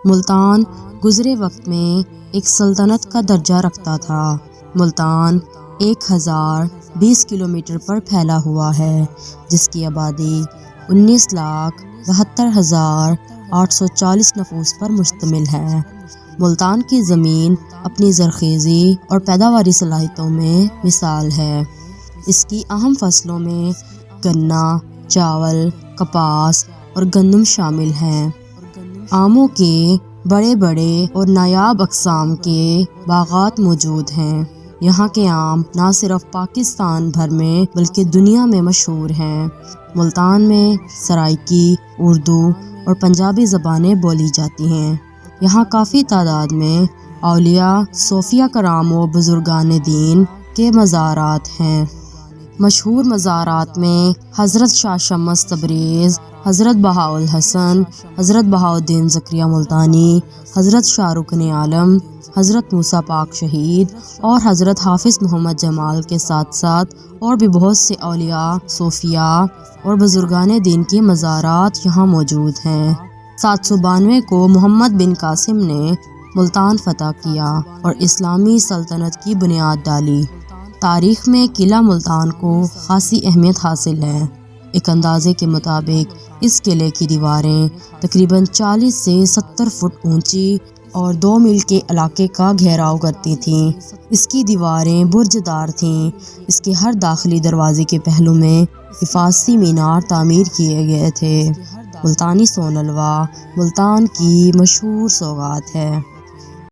ملتان گزرے وقت میں ایک سلطنت کا درجہ رکھتا تھا۔ ملتان 1020 کلومیٹر پر پھیلا ہوا ہے، جس کی آبادی 19,72,840 نفوس پر مشتمل ہے۔ ملتان کی زمین اپنی زرخیزی اور پیداواری صلاحیتوں میں مثال ہے۔ اس کی اہم فصلوں میں گنا، چاول، کپاس اور گندم شامل ہیں۔ آموں کے بڑے بڑے اور نایاب اقسام کے باغات موجود ہیں۔ یہاں کے آم نہ صرف پاکستان بھر میں بلکہ دنیا میں مشہور ہیں۔ ملتان میں سرائکی، اردو اور پنجابی زبانیں بولی جاتی ہیں۔ یہاں کافی تعداد میں اولیاء، صوفیہ کرام و بزرگان دین کے مزارات ہیں۔ مشہور مزارات میں حضرت شاہ شمس تبریز، حضرت بہاءالحسن، حضرت بہاءالدین زکریا ملتانی، حضرت شاہ رکن عالم، حضرت موسیٰ پاک شہید اور حضرت حافظ محمد جمال کے ساتھ ساتھ اور بھی بہت سے اولیاء، صوفیاء اور بزرگان دین کے مزارات یہاں موجود ہیں۔ 792 کو محمد بن قاسم نے ملتان فتح کیا اور اسلامی سلطنت کی بنیاد ڈالی۔ تاریخ میں قلعہ ملتان کو خاصی اہمیت حاصل ہے۔ ایک اندازے کے مطابق اس قلعے کی دیواریں تقریباً 40 سے 70 فٹ اونچی اور 2 میل کے علاقے کا گھیراؤ کرتی تھیں۔ اس کی دیواریں برج دار تھیں۔ اس کے ہر داخلی دروازے کے پہلو میں حفاظتی مینار تعمیر کیے گئے تھے۔ ملتانی سون حلوہ ملتان کی مشہور سوغات ہے۔